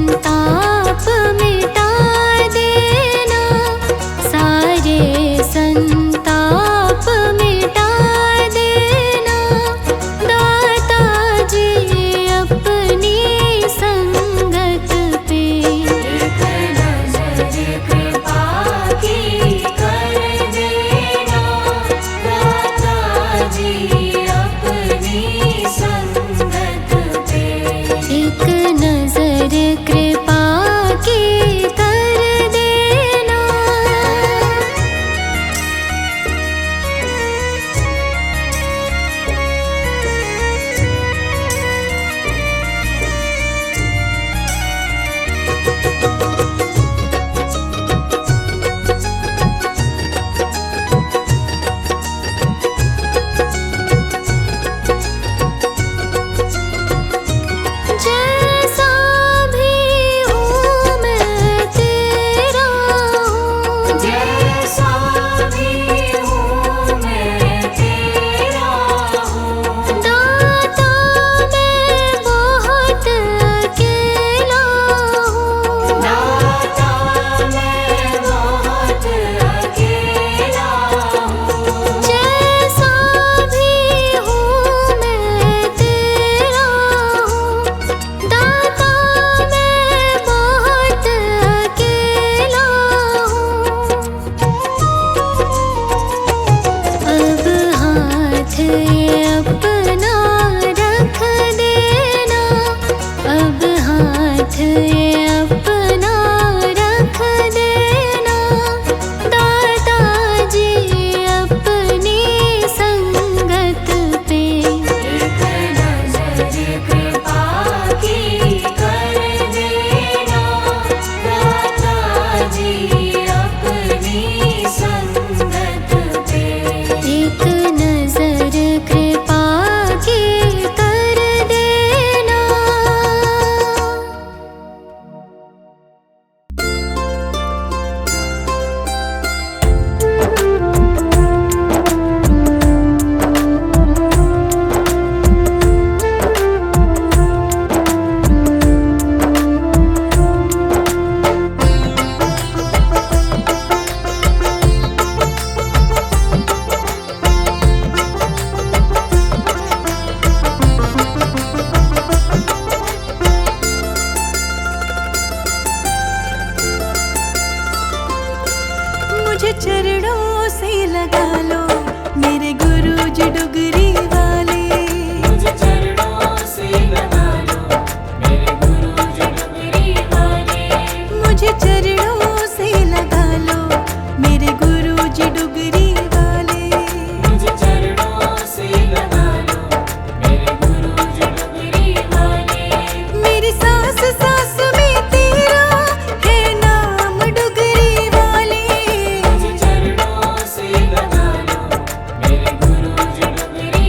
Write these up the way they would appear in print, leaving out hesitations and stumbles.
संताप मिटा देना, सारे संताप मिटा देना। दाता जी अपनी संगत पे एक नजर कृपा की कर देना। दाता जी अपनी संगत पे एक नजर कृपा की कर देना। जैसा भी हूँ मैं तेरा हूँ, जैसा भी हूँ मैं तेरा हूँ। दाता मैं बहुत अकेला हूँ, दाता मैं बहुत अकेला हूँ। जैसा भी हूँ मैं तेरा हूँ, दाता मैं बहुत अकेला हूँ। अब हाथ ये अपना रख देना, अब हाथ ये अपना रख देना। दाता जी अपनी संगत पे एक नजर कृपा की कर देना। दाता जी अपनी संगत पे एक नजर कृपा की कर देना। मुझे चरणों से लगा लो मेरे गुरु जी डुगरी वाले। मुझे चरणों से लगा लो मेरे गुरु जी डुगरी वाले। मुझे चरणों से लगा लो मेरे गुरु जी डुगरी वाले। मुझे चरणों से लगा लो मेरे गुरु जी डुगरी वाले। मेरी सांस सांस में तेरा है नाम डुगरी वाले। मुझे चरणों से लगा लो मेरे गुरु जी डुगरी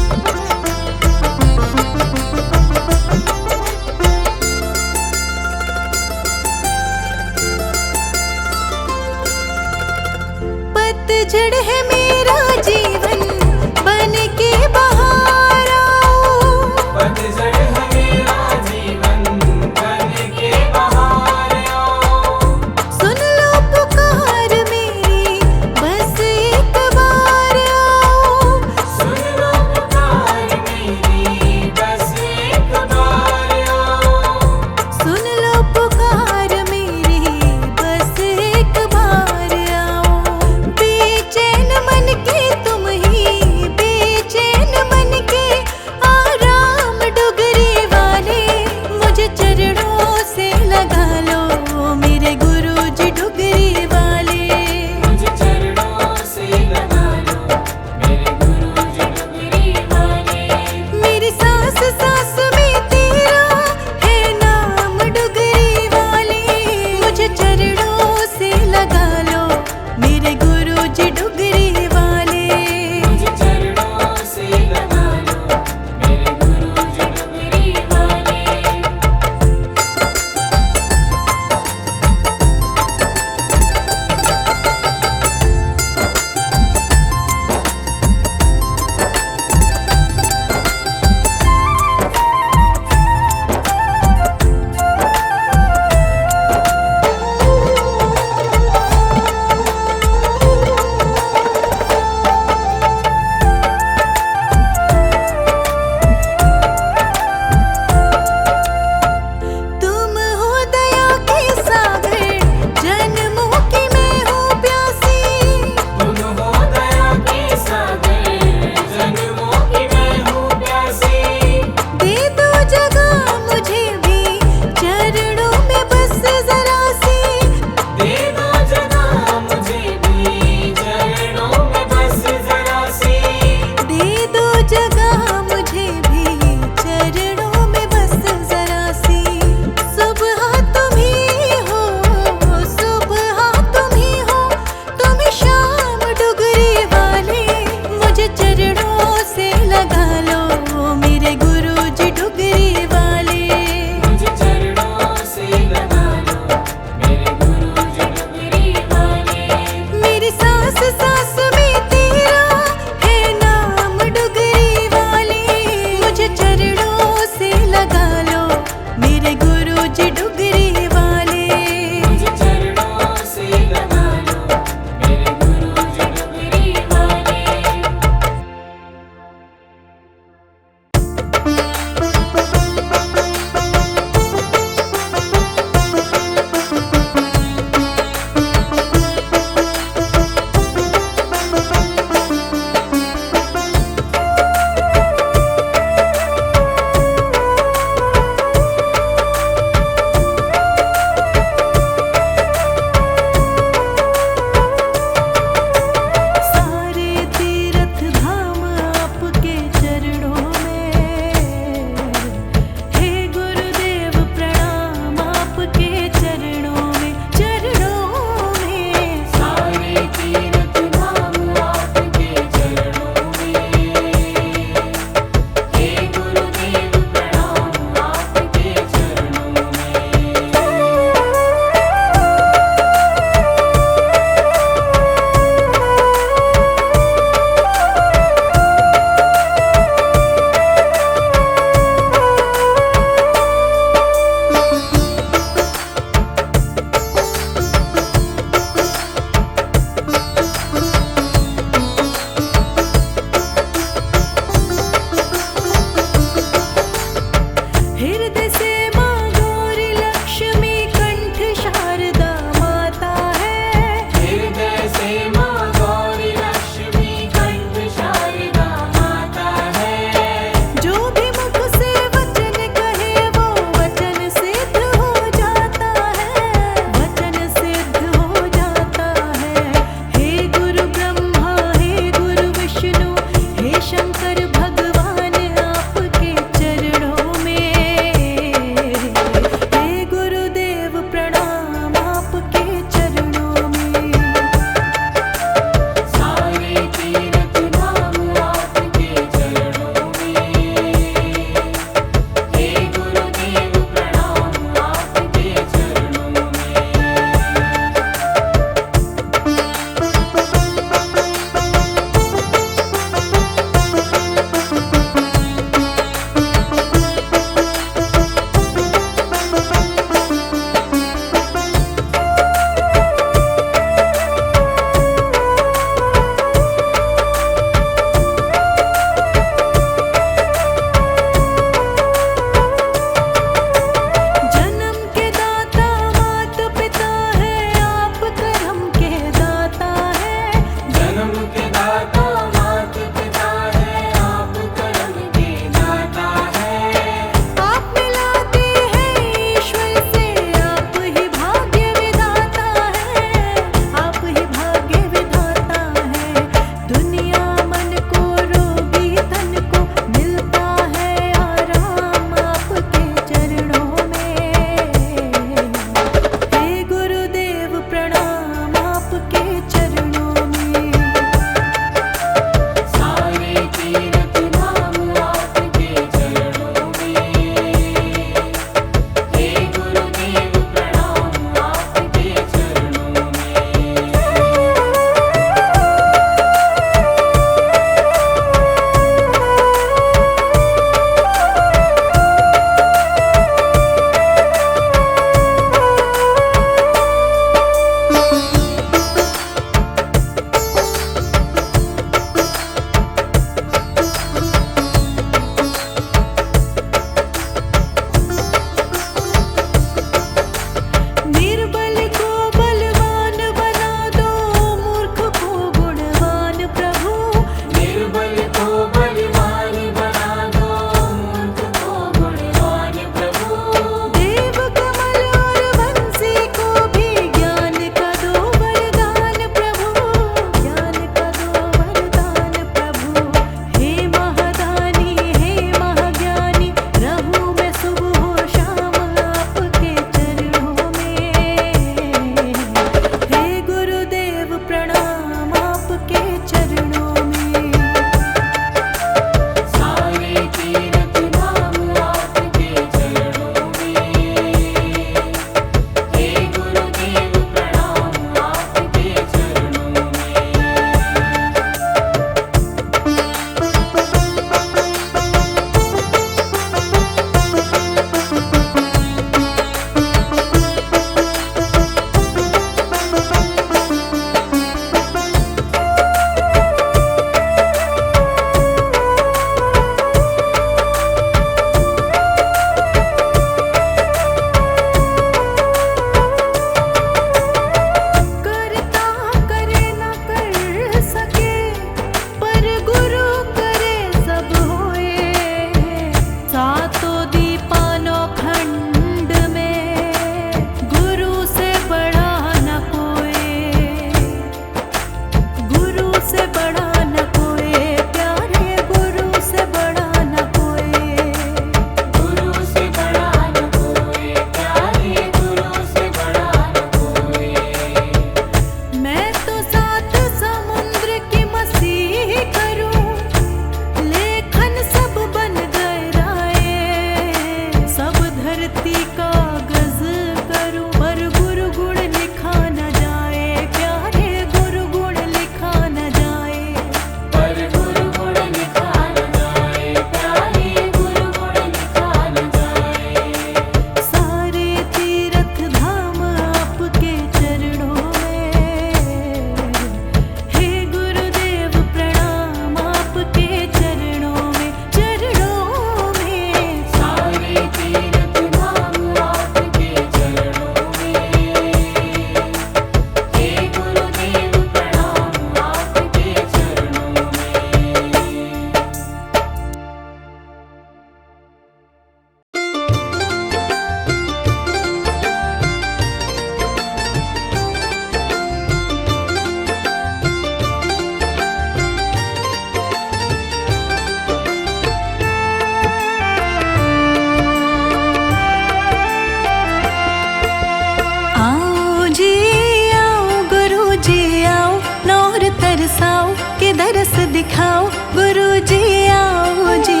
दिखाओ गुरुजी आओ जी।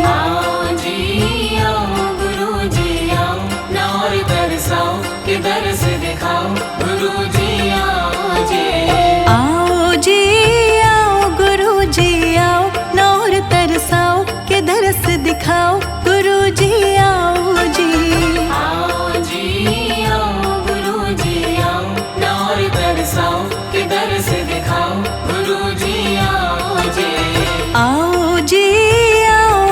आओ जी आओ गुरुजी आओ, नौर तरसाओ के दर्श दिखाओ गुरुजी आओ जी। आओ जी आओ गुरुजी आओ, नौर तरसाओ के दर्श दिखाओ गुरुजी आओ जी। आओ जी आओ गुरुजी आओ, नौर तरसाओ के दर्श दिखाओ गुरुजी आओ जी। आओ जी आओ।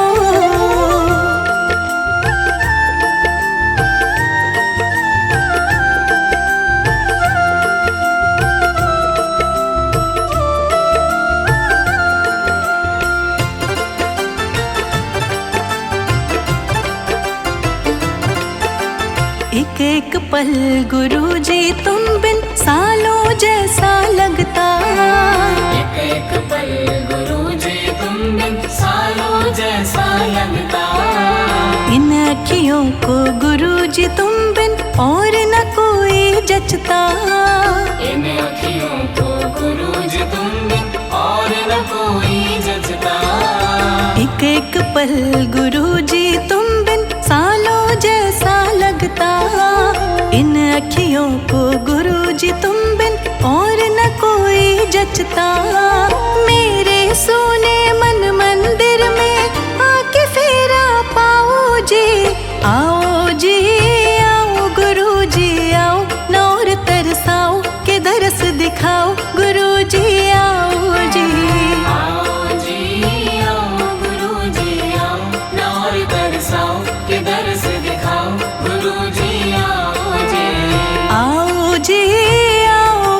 एक एक पल गुरुजी तुम बिन सालों जैसा लगता। एक एक पल गुरुजी तुम बिन सालों जैसा लगता। इन अखियों को गुरुजी तुम बिन और न कोई जचता। इन अखियों को गुरुजी तुम बिन और न कोई जचता। एक एक पल गुरुजी तुम बिन सालों जैसा लगता। इन अखियों को गुरुजी तुम बिन और न कोई जचता। मेरे सोने मन मंदिर में आके फेरा पाओ जी। आओ जी आओ गुरुजी आओ, नौर तरसाओ के दर्श दिखाओ गुरुजी आओ जी। आओ जी आओ गुरुजी आओ, नौर तरसाओ के दर्श दिखाओ गुरुजी आओ जी। आओ जी आओ।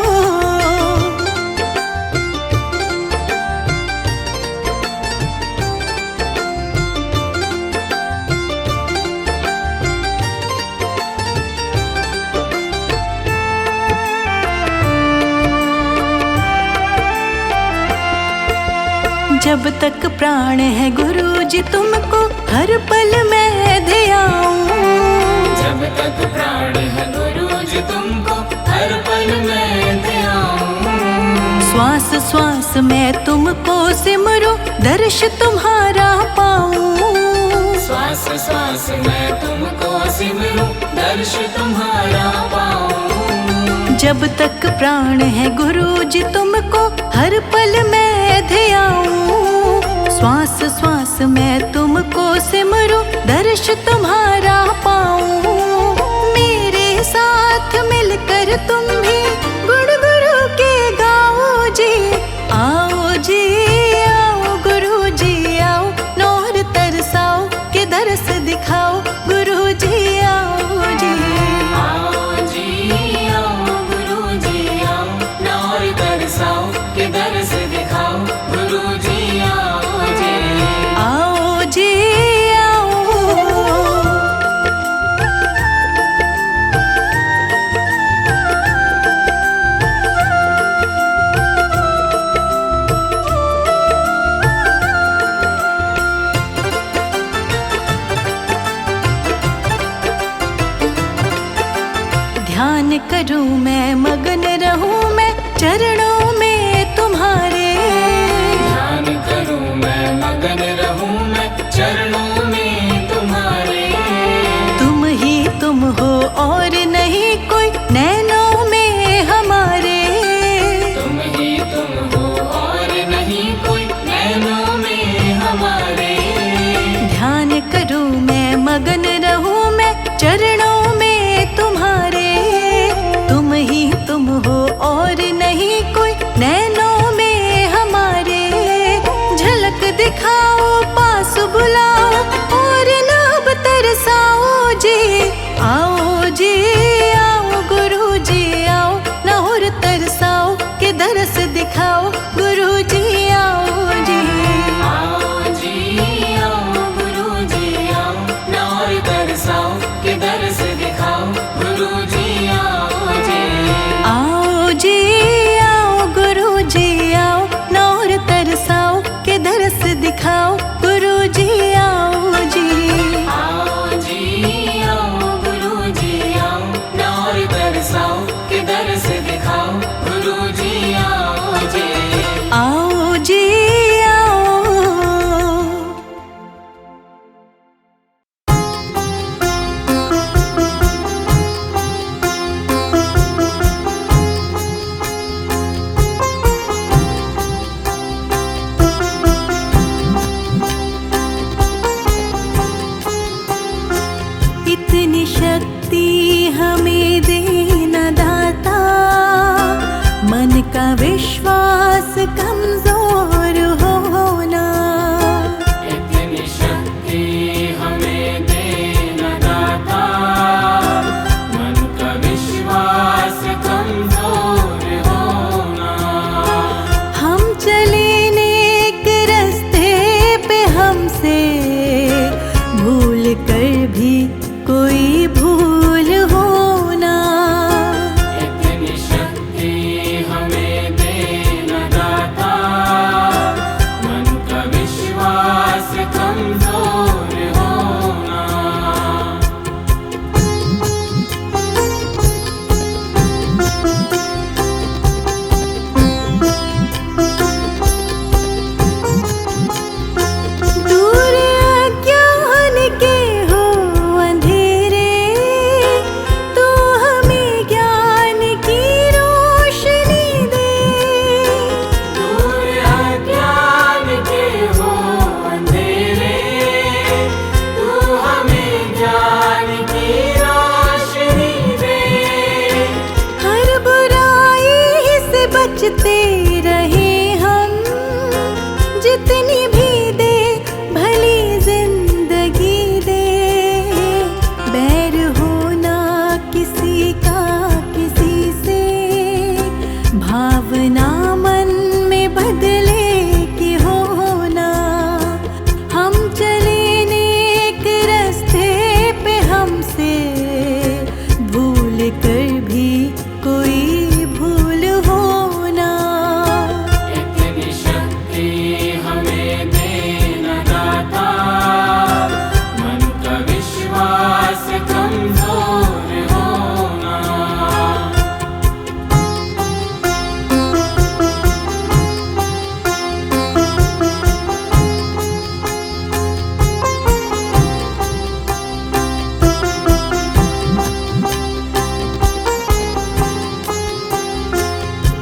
जब तक प्राण है गुरुजी तुमको हर पल मैं ध्याऊं। जब तक प्राण है गुरुजी तुमको हर पल मैं ध्याऊं। श्वास श्वास में तुमको सिमरूं, दर्श तुम्हारा पाऊं। श्वास श्वास में तुमको सिमरूं, दर्श तुम्हारा पाऊं। जब तक प्राण है गुरुजी तुमको हर पल मैं ध्याऊं। श्वास श्वास में तुमको सिमरूं, दर्श तुम्हारा पाऊं। मेरे साथ मिलकर तुम भी गुण गुरु के गाओ जी। आओ जी आओ गुरुजी आओ, नौर तरसाओ के दर्श दिखाओ गुरुजी आओ जी। आओ जी आओ गुरुजी आओ, नौर तरसाओ के दर्श दिखाओ गुरुजी आओ जी। आओ जी आओ। ध्यान करूं मैं मगन रहूं मैं चरणों में तुम्हारे। ध्यान करूं मैं मगन रहूं मैं चरणों में तुम्हारे। तुम ही तुम हो और नहीं कोई नैनों में हमारे। तुम ही तुम हो और नहीं कोई नैनों में हमारे। ध्यान करूं मैं मगन रहूं मैं चरणों में तुम्हारे। तुम ही तुम हो और नहीं कोई नैनों में हमारे। झलक दिखाओ पास बुलाओ और नाब तरसाओ जी। आओ जी आओ गुरुजी आओ, नौर तरसाओ के दर्श दिखाओ गुरुजी आओ जी। आओ जी आओ गुरुजी आओ, नौर तरसाओ के दर्श दिखाओ गुरुजी आओ जी। आओ जी आओ गुरुजी आओ, नौर तरसाओ के दर्श दिखाओ गुरुजी आओ जी। आओ जी आओ गुरुजी आओ, नौर तरसाओ के दर्श दिखाओ गुरुजी आओ जी। आओ जी इतनी शक्ति हमें देना दाता, मन का विश्वास कमजोर होना। इतनी शक्ति हमें देना दाता, मन का विश्वास कमजोर होना। हम चले नेक रास्ते पे, हमसे भूल कर भी कोई भूल होना। इतनी शक्ति हमें देना दाता, मन का विश्वास कमजोर होना। दूर अज्ञान के हो अंधेरे, तू हमें ज्ञान की रोशनी दे। दूर अज्ञान के हो अंधेरे, तू हमें ज्ञान की रोशनी दे। हर बुराई से बचते रहे हम, जितनी भी दे भली जिंदगी दे। बैर होना किसी का किसी से, भावना मन में बदले की होना। हम चले नेक रास्ते पे, हमसे भूल कर भी कोई भूल होना। इतनी शक्ति हमें देना दाता, मन का विश्वास कमजोर होना।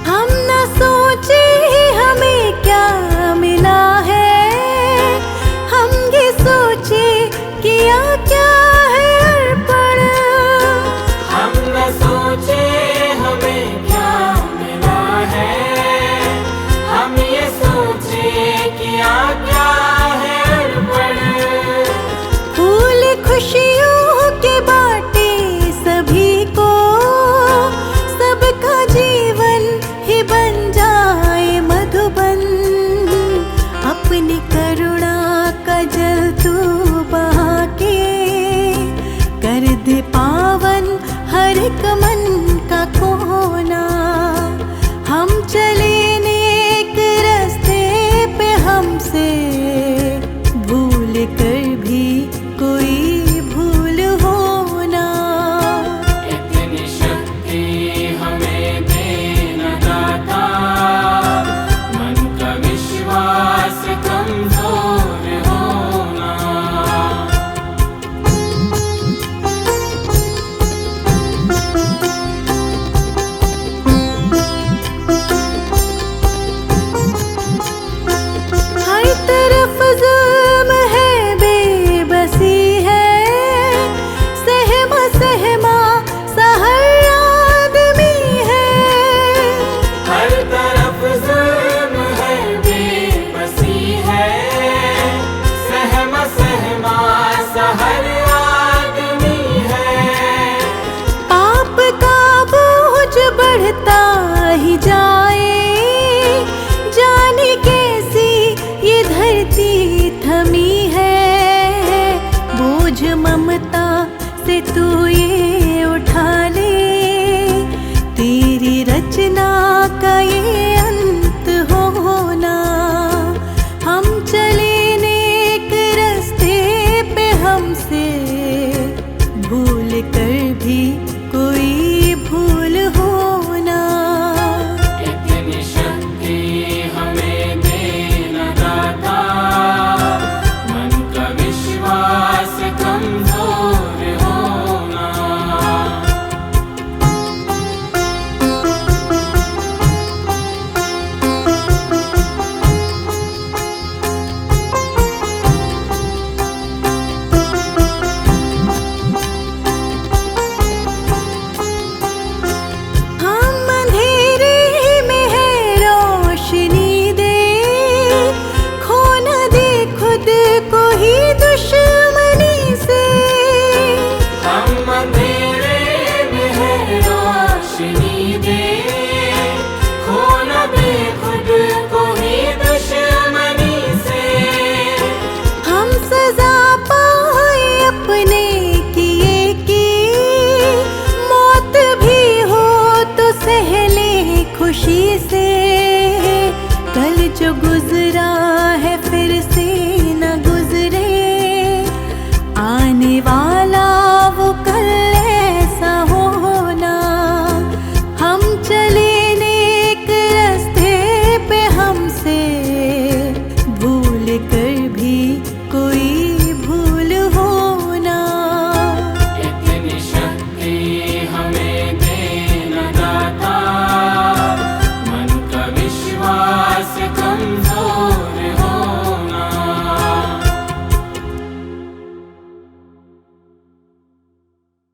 हम न सोचे हमें क्या मिला है, हम ये सोचे किया क्या है अर्पण। हम न सोचे हमें क्या मिला है, हम ये सोचे किया क्या है अर्पण। फूल खुशियों के बाटे सभी को, सबका जीवन ही बन जाए मधुबन। अपनी करुणा का जल तू बहा के, कर दे पावन हर एक मन का कोना। हम चले नेक रास्ते पे, हमसे भूल कर भी कोई भूल होना। इतनी शक्ति हमें देना दाता, मन का विश्वास कमजोर होना। हर तरफ जुल्म है, बेबसी है, सहमा सहमा सा हर आदमी है। हर तरफ जुल्म है, बेबसी है, सहमा सहमा सा हर आदमी है। पाप का बोझ बढ़ता ही जाए, जाने कैसी ये धरती थमी है। बोझ ममता से तू ये उठा ले, तेरी रचना का ये अंत होना। हम चले नेक रास्ते पे, हमसे भूल कर भी कोई भूल होना। इतनी शक्ति हमें देना दाता, मन का विश्वास कमजोर होना। जो गुजरे